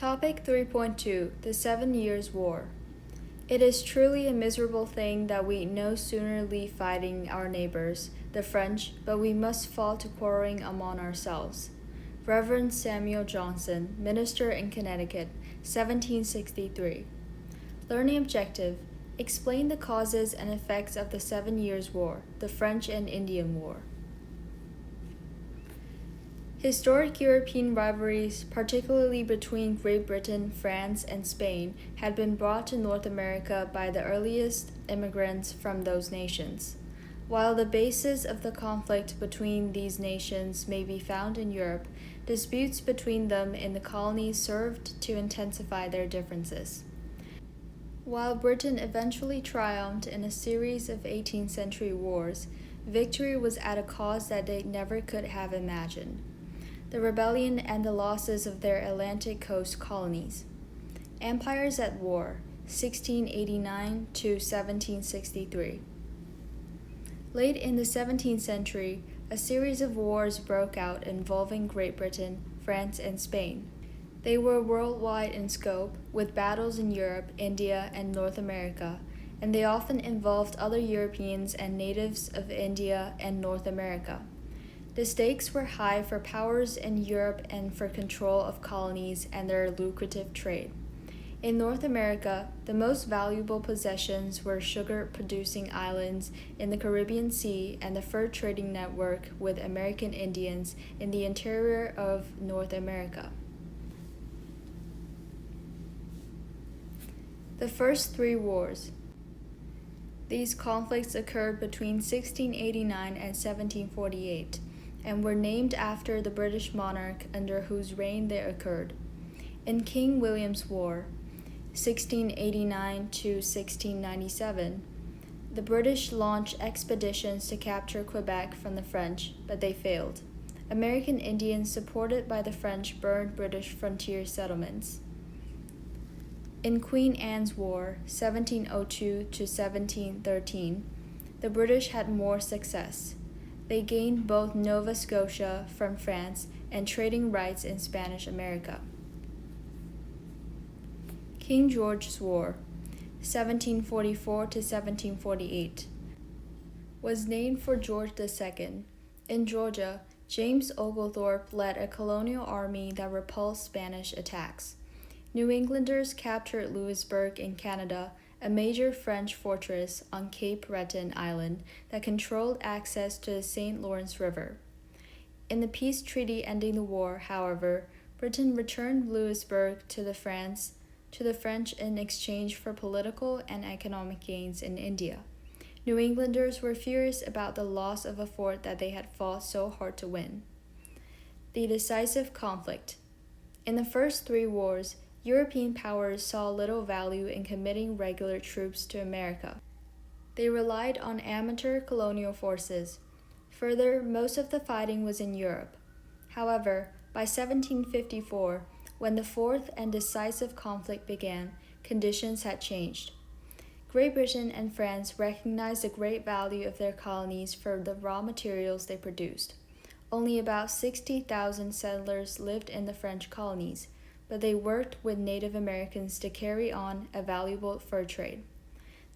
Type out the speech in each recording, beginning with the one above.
Topic 3.2 The 7 Years' War. It is truly a miserable thing that we no sooner leave fighting our neighbors, the French, but we must fall to quarreling among ourselves. Reverend Samuel Johnson, Minister in Connecticut, 1763. Learning objective. Explain the causes and effects of the 7 Years' War, the French and Indian War. Historic European rivalries, particularly between Great Britain, France, and Spain, had been brought to North America by the earliest immigrants from those nations. While the basis of the conflict between these nations may be found in Europe, disputes between them in the colonies served to intensify their differences. While Britain eventually triumphed in a series of 18th century wars, victory was at a cost that they never could have imagined: the rebellion and the losses of their Atlantic coast colonies. Empires at War, 1689 to 1763. Late in the 17th century, a series of wars broke out involving Great Britain, France, and Spain. They were worldwide in scope, with battles in Europe, India, and North America, and they often involved other Europeans and natives of India and North America. The stakes were high for powers in Europe and for control of colonies and their lucrative trade. In North America, the most valuable possessions were sugar-producing islands in the Caribbean Sea and the fur trading network with American Indians in the interior of North America. The first 3 wars. These conflicts occurred between 1689 and 1748. And were named after the British monarch under whose reign they occurred. In King William's War, 1689 to 1697, the British launched expeditions to capture Quebec from the French, but they failed. American Indians supported by the French burned British frontier settlements. In Queen Anne's War, 1702 to 1713, the British had more success. They gained both Nova Scotia from France and trading rights in Spanish America. King George's War, 1744 to 1748, was named for George II. In Georgia, James Oglethorpe led a colonial army that repulsed Spanish attacks. New Englanders captured Louisbourg in Canada, a major French fortress on Cape Breton Island that controlled access to the St. Lawrence River. In the peace treaty ending the war, however, Britain returned Louisbourg to the French in exchange for political and economic gains in India. New Englanders were furious about the loss of a fort that they had fought so hard to win. The decisive conflict. In the first 3 wars, European powers saw little value in committing regular troops to America. They relied on amateur colonial forces. Further, most of the fighting was in Europe. However, by 1754, when the 4th and decisive conflict began, conditions had changed. Great Britain and France recognized the great value of their colonies for the raw materials they produced. Only about 60,000 settlers lived in the French colonies, but they worked with Native Americans to carry on a valuable fur trade.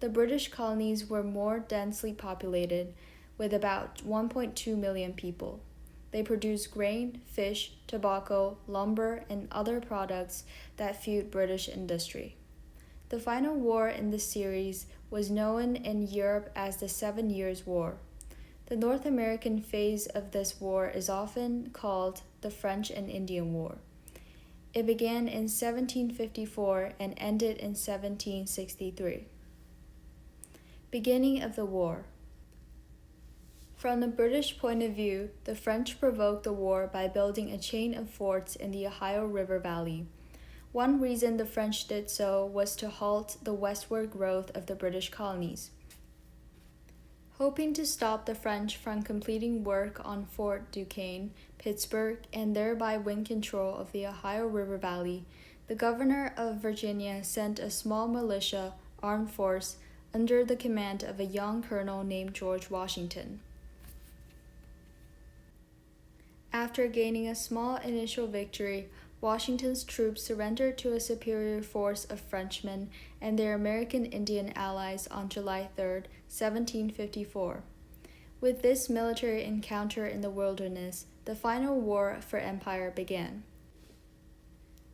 The British colonies were more densely populated, with about 1.2 million people. They produced grain, fish, tobacco, lumber, and other products that fueled British industry. The final war in this series was known in Europe as the 7 Years' War. The North American phase of this war is often called the French and Indian War. It began in 1754 and ended in 1763. Beginning of the war. From the British point of view, the French provoked the war by building a chain of forts in the Ohio River Valley. One reason the French did so was to halt the westward growth of the British colonies. Hoping to stop the French from completing work on Fort Duquesne, Pittsburgh, and thereby win control of the Ohio River Valley, the governor of Virginia sent a small militia armed force under the command of a young colonel named George Washington. After gaining a small initial victory, Washington's troops surrendered to a superior force of Frenchmen and their American Indian allies on July 3, 1754. With this military encounter in the wilderness, the final war for empire began.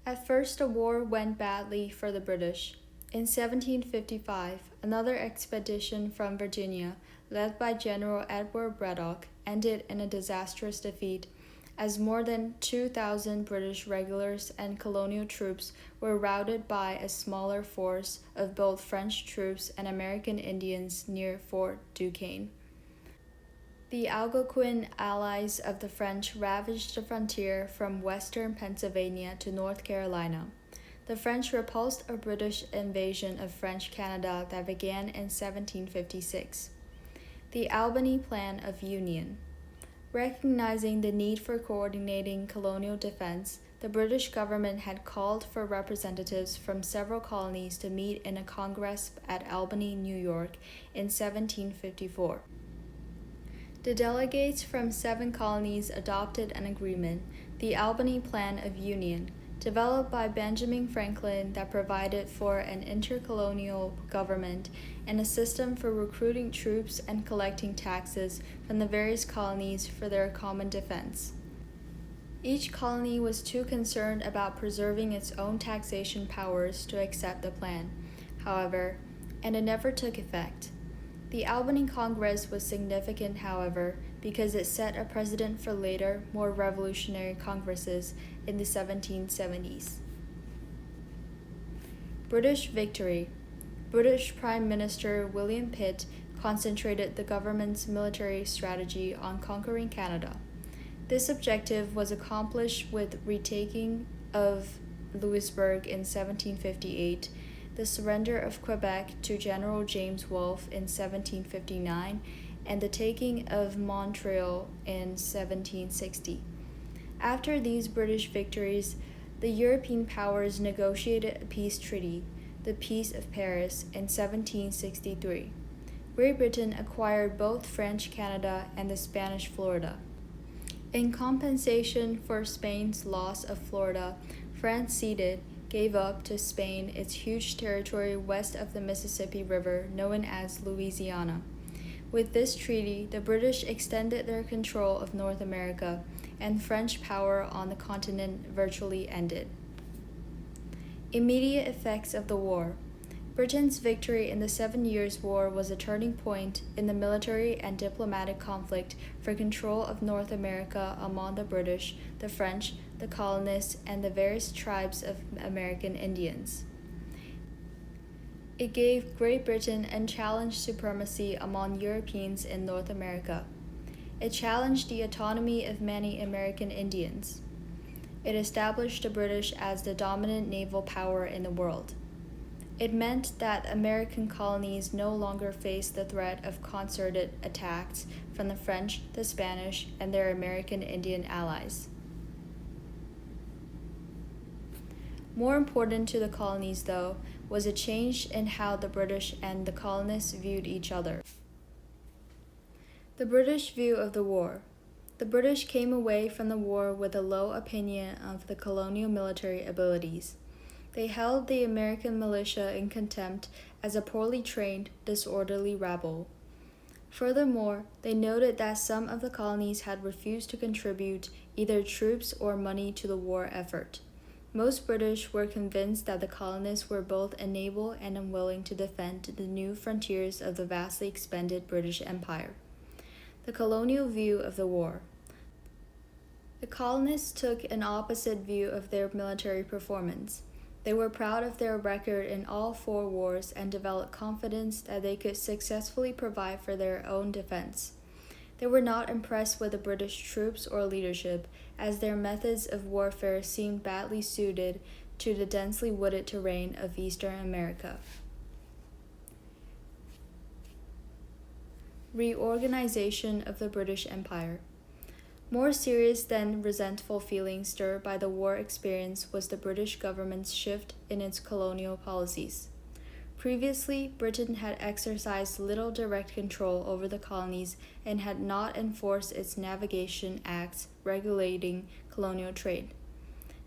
At first, the war went badly for the British. In 1755, another expedition from Virginia, led by General Edward Braddock, ended in a disastrous defeat, as more than 2,000 British regulars and colonial troops were routed by a smaller force of both French troops and American Indians near Fort Duquesne. The Algonquin allies of the French ravaged the frontier from western Pennsylvania to North Carolina. The French repulsed a British invasion of French Canada that began in 1756. The Albany Plan of Union. Recognizing the need for coordinating colonial defense, the British government had called for representatives from several colonies to meet in a congress at Albany, New York, in 1754. The delegates from 7 colonies adopted an agreement, the Albany Plan of Union, developed by Benjamin Franklin, that provided for an intercolonial government and a system for recruiting troops and collecting taxes from the various colonies for their common defense. Each colony was too concerned about preserving its own taxation powers to accept the plan, however, and it never took effect. The Albany Congress was significant, however, because it set a precedent for later, more revolutionary congresses in the 1770s. British victory. British Prime Minister William Pitt concentrated the government's military strategy on conquering Canada. This objective was accomplished with retaking of Louisbourg in 1758, the surrender of Quebec to General James Wolfe in 1759, and the taking of Montreal in 1760. After these British victories, the European powers negotiated a peace treaty, the Peace of Paris, in 1763. Great Britain acquired both French Canada and the Spanish Florida. In compensation for Spain's loss of Florida, France gave up to Spain its huge territory west of the Mississippi River, known as Louisiana. With this treaty, the British extended their control of North America, and French power on the continent virtually ended. Immediate effects of the war. Britain's victory in the 7 Years' War was a turning point in the military and diplomatic conflict for control of North America among the British, the French, the colonists, and the various tribes of American Indians. It gave Great Britain unchallenged supremacy among Europeans in North America. It challenged the autonomy of many American Indians. It established the British as the dominant naval power in the world. It meant that American colonies no longer faced the threat of concerted attacks from the French, the Spanish, and their American Indian allies. More important to the colonies, though, was a change in how the British and the colonists viewed each other. The British view of the war. The British came away from the war with a low opinion of the colonial military abilities. They held the American militia in contempt as a poorly trained, disorderly rabble. Furthermore, they noted that some of the colonies had refused to contribute either troops or money to the war effort. Most British were convinced that the colonists were both unable and unwilling to defend the new frontiers of the vastly expanded British Empire. The colonial view of the war. The colonists took an opposite view of their military performance. They were proud of their record in all 4 wars and developed confidence that they could successfully provide for their own defense. They were not impressed with the British troops or leadership, as their methods of warfare seemed badly suited to the densely wooded terrain of Eastern America. Reorganization of the British Empire. More serious than resentful feelings stirred by the war experience was the British government's shift in its colonial policies. Previously, Britain had exercised little direct control over the colonies and had not enforced its navigation acts regulating colonial trade.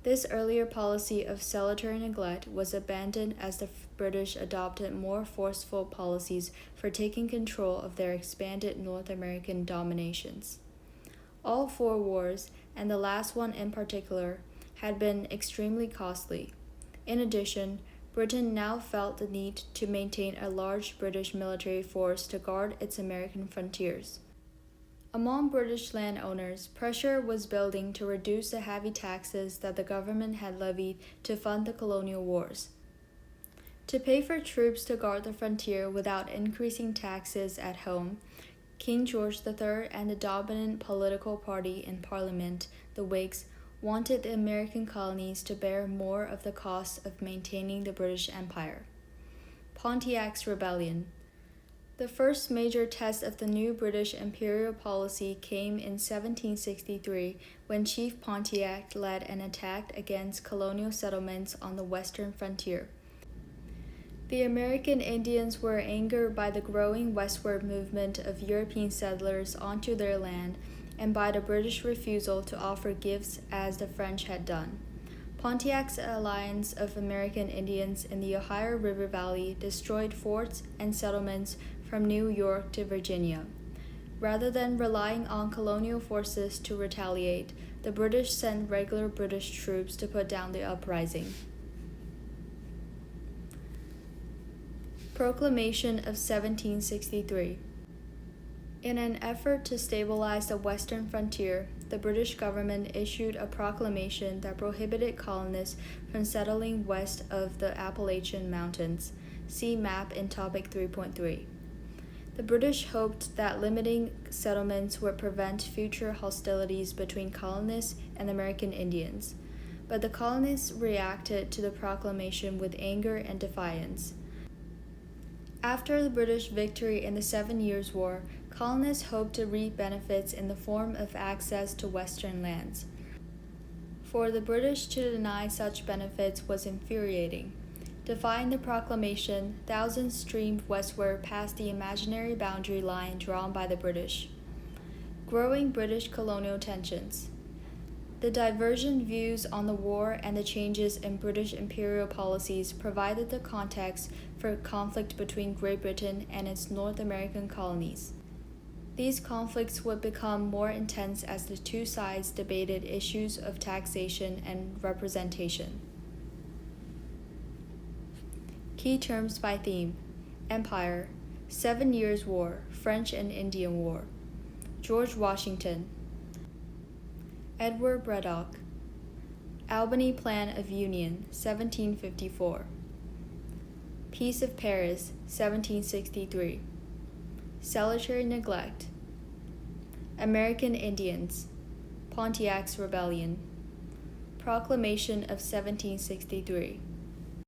This earlier policy of salutary neglect was abandoned as the British adopted more forceful policies for taking control of their expanded North American dominations. All four wars, and the last one in particular, had been extremely costly. In addition, Britain now felt the need to maintain a large British military force to guard its American frontiers. Among British landowners, pressure was building to reduce the heavy taxes that the government had levied to fund the colonial wars. To pay for troops to guard the frontier without increasing taxes at home, King George III and the dominant political party in Parliament, the Whigs, wanted the American colonies to bear more of the cost of maintaining the British Empire. Pontiac's Rebellion. The first major test of the new British imperial policy came in 1763 when Chief Pontiac led an attack against colonial settlements on the western frontier. The American Indians were angered by the growing westward movement of European settlers onto their land and by the British refusal to offer gifts as the French had done. Pontiac's alliance of American Indians in the Ohio River Valley destroyed forts and settlements from New York to Virginia. Rather than relying on colonial forces to retaliate, the British sent regular British troops to put down the uprising. Proclamation of 1763. In an effort to stabilize the western frontier, the British government issued a proclamation that prohibited colonists from settling west of the Appalachian Mountains. See map in topic 3.3. The British hoped that limiting settlements would prevent future hostilities between colonists and American Indians, but the colonists reacted to the proclamation with anger and defiance. After the British victory in the 7 Years' War, colonists hoped to reap benefits in the form of access to western lands. For the British to deny such benefits was infuriating. Defying the proclamation, thousands streamed westward past the imaginary boundary line drawn by the British. Growing British colonial tensions. The divergent views on the war and the changes in British imperial policies provided the context for conflict between Great Britain and its North American colonies. These conflicts would become more intense as the two sides debated issues of taxation and representation. Key terms by theme: Empire, 7 Years' War, French and Indian War, George Washington, Edward Braddock, Albany Plan of Union, 1754, Peace of Paris, 1763, Salutary Neglect, American Indians, Pontiac's Rebellion, Proclamation of 1763.